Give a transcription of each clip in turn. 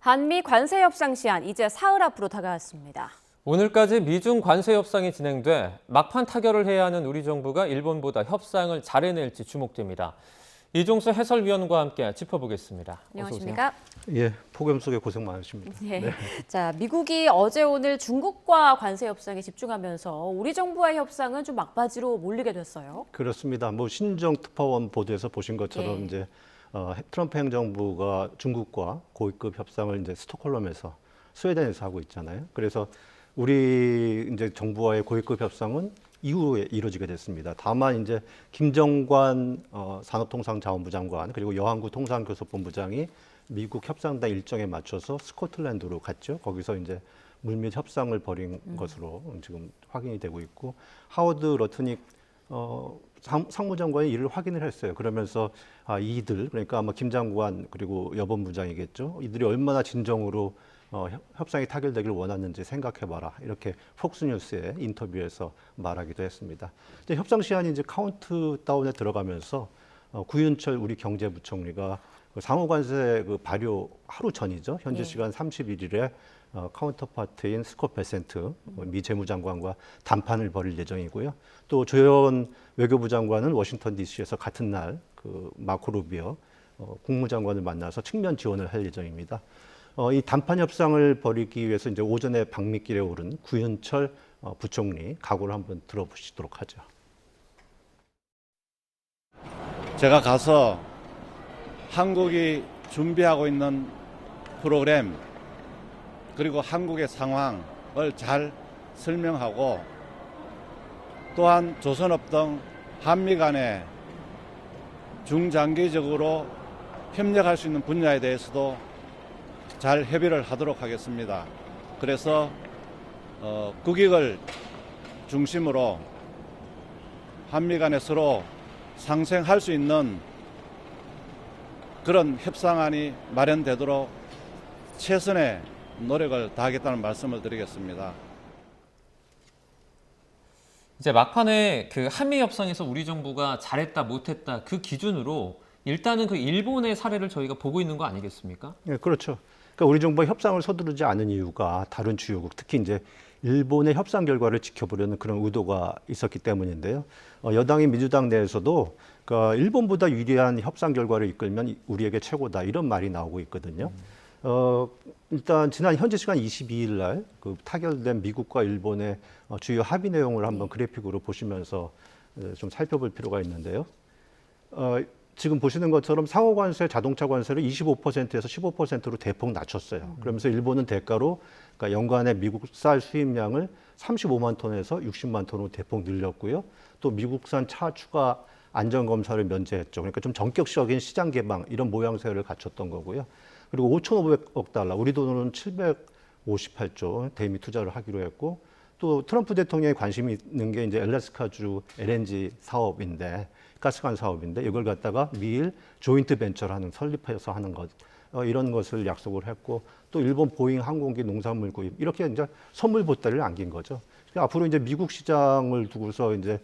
한미 관세 협상 시한 이제 사흘 앞으로 다가왔습니다. 오늘까지 미중 관세 협상이 진행돼 막판 타결을 해야 하는 우리 정부가 일본보다 협상을 잘 해낼지 주목됩니다. 이종수 해설위원과 함께 짚어보겠습니다. 안녕하십니까? 예, 폭염 속에 고생 많으십니다. 네. 네. 자, 미국이 어제 오늘 중국과 관세 협상에 집중하면서 우리 정부와의 협상은 좀 막바지로 몰리게 됐어요. 그렇습니다. 뭐 신정 특파원 보도에서 보신 것처럼 예. 이제 트럼프 행정부가 중국과 고위급 협상을 이제 스톡홀름에서 스웨덴에서 하고 있잖아요. 그래서 우리 이제 정부와의 고위급 협상은 이후에 이루어지게 됐습니다. 다만 이제 김정관 산업통상자원부 장관 그리고 여항구 통상교섭본부장이 미국 협상단 일정에 맞춰서 스코틀랜드로 갔죠. 거기서 이제 물밑 협상을 벌인 것으로 지금 확인이 되고 있고 하워드 러트닉 상무장관이 이를 확인을 했어요. 그러면서 이들 그러니까 아마 김 장관 그리고 여본부장이겠죠. 이들이 얼마나 진정으로 협상이 타결되기를 원하는지 생각해봐라. 이렇게 폭스뉴스의 인터뷰에서 말하기도 했습니다. 이제 협상 시한이 이제 카운트다운에 들어가면서 구윤철 우리 경제부총리가 상호관세 발효 하루 전이죠. 현지 시간 31일에 카운터파트인 스콧 베센트 미 재무장관과 담판을 벌일 예정이고요. 또 조현 외교부 장관은 워싱턴 DC에서 같은 날 그 마코 루비오 국무장관을 만나서 측면 지원을 할 예정입니다. 이 담판 협상을 벌이기 위해서 이제 오전에 방미길에 오른 구윤철 부총리 각오를 한번 들어보시도록 하죠. 제가 가서 한국이 준비하고 있는 프로그램 그리고 한국의 상황을 잘 설명하고 또한 조선업 등 한미 간에 중장기적으로 협력할 수 있는 분야에 대해서도 잘 협의를 하도록 하겠습니다. 그래서 국익을 중심으로 한미 간에 서로 상생할 수 있는 그런 협상안이 마련되도록 최선의 노력을 다하겠다는 말씀을 드리겠습니다. 이제 막판에 그 한미 협상에서 우리 정부가 잘했다 못했다 그 기준으로 일단은 그 일본의 사례를 저희가 보고 있는 거 아니겠습니까? 네, 그렇죠. 그러니까 우리 정부가 협상을 서두르지 않은 이유가 다른 주요국, 특히 이제 일본의 협상 결과를 지켜보려는 그런 의도가 있었기 때문인데요. 여당인 민주당 내에서도 그러니까 일본보다 유리한 협상 결과를 이끌면 우리에게 최고다 이런 말이 나오고 있거든요. 일단 지난 현지 시간 22일 날 그 타결된 미국과 일본의 주요 합의 내용을 한번 그래픽으로 보시면서 좀 살펴볼 필요가 있는데요. 지금 보시는 것처럼 상호관세, 자동차 관세를 25%에서 15%로 대폭 낮췄어요. 그러면서 일본은 대가로 그러니까 연간의 미국 쌀 수입량을 35만 톤에서 60만 톤으로 대폭 늘렸고요. 또 미국산 차 추가 안전검사를 면제했죠. 그러니까 좀 전격적인 시장 개방 이런 모양새를 갖췄던 거고요. 그리고 5,500억 달러, 우리 돈으로는 758조 대미 투자를 하기로 했고 또 트럼프 대통령이 관심이 있는 게 이제 엘래스카주 LNG 사업인데 가스관 사업인데 이걸 갖다가 미일 조인트 벤처를 설립해서 하는 것 이런 것을 약속을 했고 또 일본 보잉 항공기 농산물 구입 이렇게 이제 선물 보따리를 안긴 거죠. 앞으로 이제 미국 시장을 두고서 이제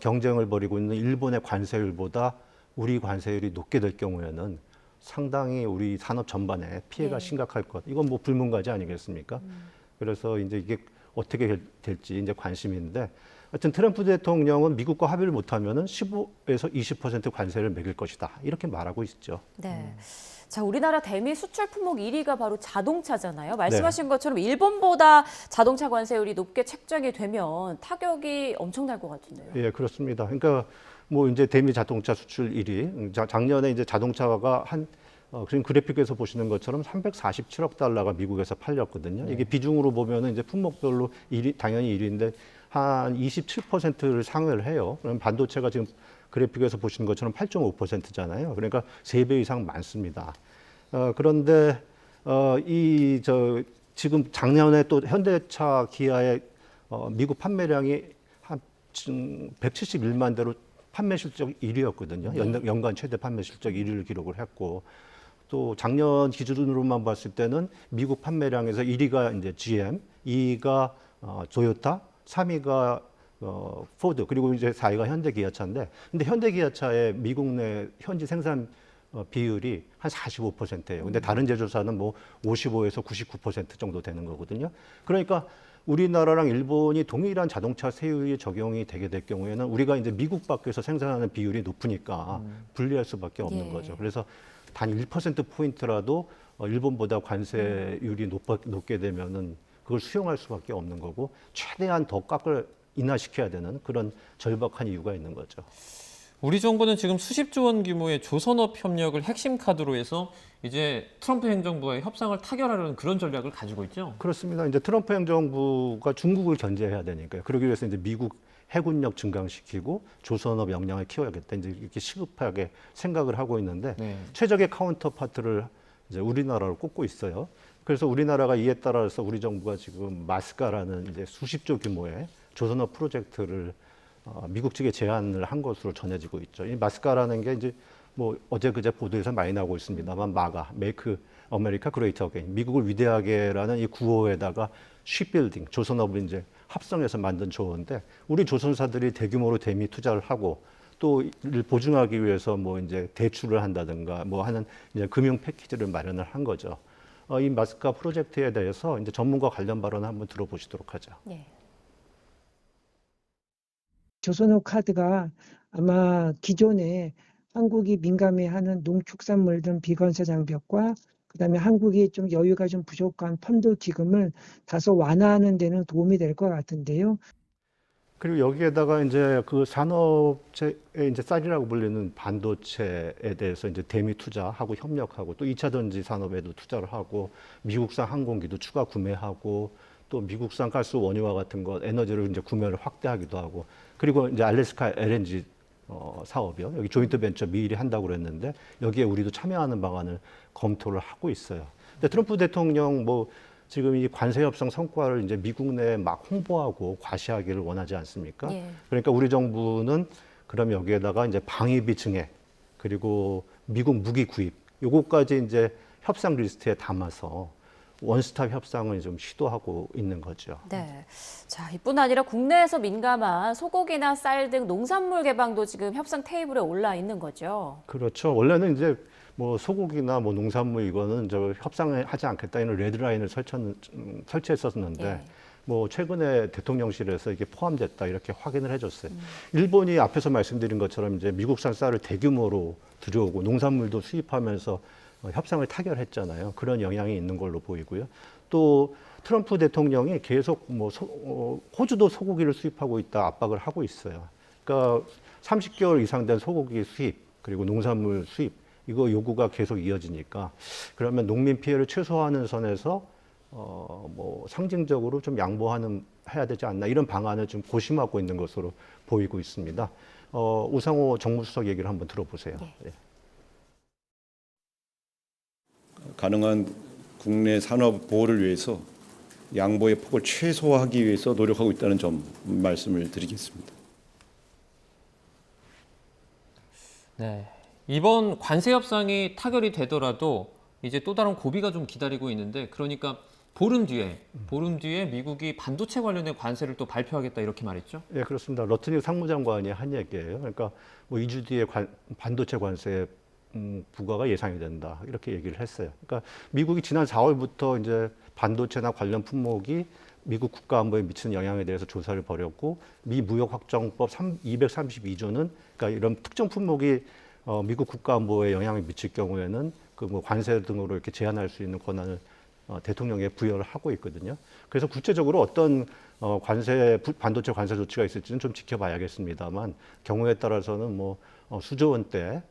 경쟁을 벌이고 있는 일본의 관세율보다 우리 관세율이 높게 될 경우에는 상당히 우리 산업 전반에 피해가 심각할 것. 이건 뭐 불문가지 아니겠습니까? 그래서 이제 이게 어떻게 될지 이제 관심인데 하여튼 트럼프 대통령은 미국과 합의를 못하면은 15에서 20% 관세를 매길 것이다. 이렇게 말하고 있죠. 네. 자, 우리나라 대미 수출 품목 1위가 바로 자동차잖아요. 말씀하신 것처럼 일본보다 자동차 관세율이 높게 책정이 되면 타격이 엄청날 것 같은데요. 예, 그렇습니다. 그러니까 뭐 이제 대미 자동차 수출 1위. 작년에 이제 자동차가 지금 그래픽에서 보시는 것처럼 347억 달러가 미국에서 팔렸거든요. 이게 비중으로 보면은 이제 품목별로 1위, 당연히 1위인데 한 27%를 상회를 해요. 그럼 반도체가 지금 그래픽에서 보시는 것처럼 8.5%잖아요. 그러니까 3배 이상 많습니다. 그런데 지금 작년에 또 현대차, 기아의 미국 판매량이 한 171만 대로 판매 실적 1위였거든요. 연간 최대 판매 실적 1위를 기록을 했고 또 작년 기준으로만 봤을 때는 미국 판매량에서 1위가 이제 GM, 2위가 토요타, 3위가 포드 그리고 이제 4위가 현대기아차인데 근데 현대기아차의 미국 내 현지 생산 비율이 한 45%예요. 근데 다른 제조사는 뭐 55에서 99% 정도 되는 거거든요. 그러니까 우리나라랑 일본이 동일한 자동차 세율이 적용이 되게 될 경우에는 우리가 이제 미국 밖에서 생산하는 비율이 높으니까 불리할 수밖에 없는 예. 거죠. 그래서 단 1%포인트라도 일본보다 관세율이 높게 되면은 그걸 수용할 수밖에 없는 거고 최대한 더 깎을 인하시켜야 되는 그런 절박한 이유가 있는 거죠. 우리 정부는 지금 수십조 원 규모의 조선업 협력을 핵심 카드로 해서 이제 트럼프 행정부와의 협상을 타결하려는 그런 전략을 가지고 있죠. 그렇습니다. 이제 트럼프 행정부가 중국을 견제해야 되니까요. 그러기 위해서 이제 미국 해군력 증강시키고 조선업 역량을 키워야겠다. 이제 이렇게 시급하게 생각을 하고 있는데 네. 최적의 카운터 파트를 이제 우리나라로 꼽고 있어요. 그래서 우리나라가 이에 따라서 우리 정부가 지금 마스카라는 이제 수십조 규모의 조선업 프로젝트를 미국 측에 제안을 한 것으로 전해지고 있죠. 이 마스카라는 게 이제 뭐 어제 그제 보도에서 많이 나오고 있습니다만 마가, 메이크 아메리카 그레이트 어게인, 미국을 위대하게라는 이 구호에다가 쉽빌딩, 조선업을 이제 합성해서 만든 조어인데 우리 조선사들이 대규모로 대미 투자를 하고 또 이를 보증하기 위해서 뭐 이제 대출을 한다든가 뭐 하는 이제 금융 패키지를 마련을 한 거죠. 이 마스카 프로젝트에 대해서 이제 전문가 관련 발언을 한번 들어보시도록 하죠. 예. 조선업 카드가 아마 기존에 한국이 민감해하는 농축산물 등 비관세 장벽과 그다음에 한국이 좀 여유가 좀 부족한 펀드 기금을 다소 완화하는 데는 도움이 될 것 같은데요. 그리고 여기에다가 이제 그 산업체의 이제 쌀이라고 불리는 반도체에 대해서 이제 대미 투자하고 협력하고 또 2차 전지 산업에도 투자를 하고 미국산 항공기도 추가 구매하고 또 미국산 가스 원유와 같은 것 에너지를 이제 구매를 확대하기도 하고 그리고 이제 알래스카 LNG 사업이요. 여기 조인트 벤처 미일이 한다고 그랬는데 여기에 우리도 참여하는 방안을 검토를 하고 있어요. 근데 트럼프 대통령 뭐 지금 이 관세 협상 성과를 이제 미국 내에 막 홍보하고 과시하기를 원하지 않습니까? 예. 그러니까 우리 정부는 그럼 여기에다가 이제 방위비 증액 그리고 미국 무기 구입 요거까지 이제 협상 리스트에 담아서 원스톱 협상을 좀 시도하고 있는 거죠. 네. 자, 이뿐 아니라 국내에서 민감한 소고기나 쌀 등 농산물 개방도 지금 협상 테이블에 올라 있는 거죠. 그렇죠. 원래는 이제 뭐 소고기나 뭐 농산물 이거는 저 협상을 하지 않겠다 이런 레드라인을 설치했었는데 예. 뭐 최근에 대통령실에서 이게 포함됐다 이렇게 확인을 해줬어요. 일본이 앞에서 말씀드린 것처럼 이제 미국산 쌀을 대규모로 들여오고 농산물도 수입하면서 협상을 타결했잖아요. 그런 영향이 있는 걸로 보이고요. 또 트럼프 대통령이 계속 뭐 호주도 소고기를 수입하고 있다 압박을 하고 있어요. 그러니까 30개월 이상 된 소고기 수입 그리고 농산물 수입 이거 요구가 계속 이어지니까 그러면 농민 피해를 최소화하는 선에서 뭐 상징적으로 좀 해야 되지 않나 이런 방안을 좀 고심하고 있는 것으로 보이고 있습니다. 우상호 정무수석 얘기를 한번 들어보세요. 네. 가능한 국내 산업 보호를 위해서 양보의 폭을 최소화하기 위해서 노력하고 있다는 점 말씀을 드리겠습니다. 네. 이번 관세 협상이 타결이 되더라도 이제 또 다른 고비가 좀 기다리고 있는데 그러니까 보름 뒤에 미국이 반도체 관련된 관세를 또 발표하겠다 이렇게 말했죠? 네, 그렇습니다. 러트닝 상무장관이 한 얘기예요. 그러니까 뭐 2주 뒤에 반도체 관세 부과가 예상이 된다 이렇게 얘기를 했어요. 그러니까 미국이 지난 4월부터 이제 반도체나 관련 품목이 미국 국가 안보에 미치는 영향에 대해서 조사를 벌였고 미 무역 확정법 232조는 그러니까 이런 특정 품목이 미국 국가 안보에 영향을 미칠 경우에는 그 뭐 관세 등으로 이렇게 제한할 수 있는 권한을 대통령에 부여를 하고 있거든요. 그래서 구체적으로 어떤 반도체 관세 조치가 있을지는 좀 지켜봐야겠습니다만 경우에 따라서는 뭐 수조 원대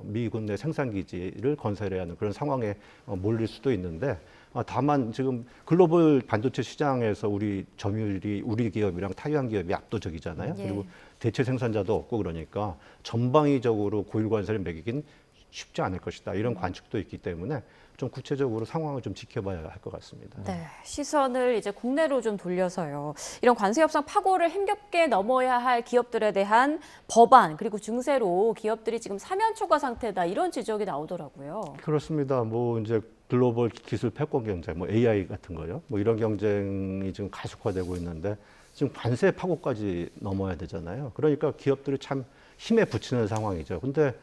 미군 내 생산 기지를 건설해야 하는 그런 상황에 몰릴 수도 있는데 다만 지금 글로벌 반도체 시장에서 우리 점유율이 우리 기업이랑 타이완 기업이 압도적이잖아요. 예. 그리고 대체 생산자도 없고 그러니까 전방위적으로 고율 관세를 매기긴 쉽지 않을 것이다. 이런 관측도 있기 때문에 좀 구체적으로 상황을 좀 지켜봐야 할 것 같습니다. 네, 시선을 이제 국내로 좀 돌려서요. 이런 관세 협상 파고를 힘겹게 넘어야 할 기업들에 대한 법안 그리고 증세로 기업들이 지금 사면초가 상태다 이런 지적이 나오더라고요. 그렇습니다. 뭐 이제 글로벌 기술 패권 경쟁, 뭐 AI 같은 거요. 뭐 이런 경쟁이 지금 가속화되고 있는데 지금 관세 파고까지 넘어야 되잖아요. 그러니까 기업들이 참 힘에 부치는 상황이죠. 근데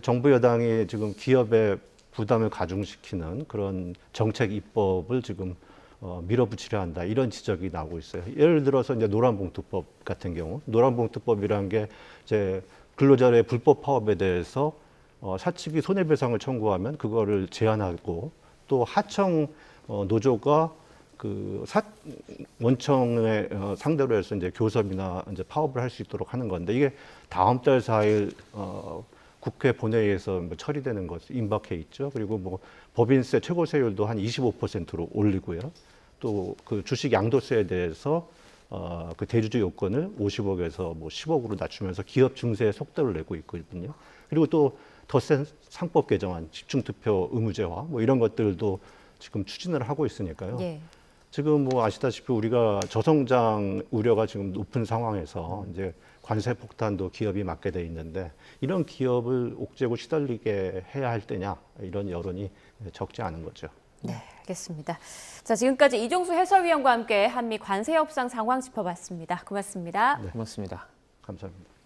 정부 여당이 지금 기업의 부담을 가중시키는 그런 정책 입법을 지금 밀어붙이려 한다 이런 지적이 나오고 있어요. 예를 들어서 이제 노란봉투법 같은 경우, 노란봉투법이라는 게 이제 근로자의 불법 파업에 대해서 사측이 손해배상을 청구하면 그거를 제한하고 또 하청 노조가 그 원청에 상대로 해서 이제 교섭이나 이제 파업을 할 수 있도록 하는 건데 이게 다음 달 4일 국회 본회의에서 뭐 처리되는 것 임박해 있죠. 그리고 뭐 법인세 최고세율도 한 25%로 올리고요. 또 그 주식 양도세에 대해서 그 대주주 요건을 50억에서 뭐 10억으로 낮추면서 기업 증세에 속도를 내고 있거든요. 그리고 또 더 센 상법 개정안, 집중투표 의무제화 뭐 이런 것들도 지금 추진을 하고 있으니까요. 예. 지금 뭐 아시다시피 우리가 저성장 우려가 지금 높은 상황에서 이제 관세 폭탄도 기업이 맞게 돼 있는데 이런 기업을 옥죄고 시달리게 해야 할 때냐 이런 여론이 적지 않은 거죠. 네, 알겠습니다. 자, 지금까지 이종수 해설위원과 함께 한미 관세 협상 상황 짚어봤습니다. 고맙습니다. 고맙습니다. 감사합니다.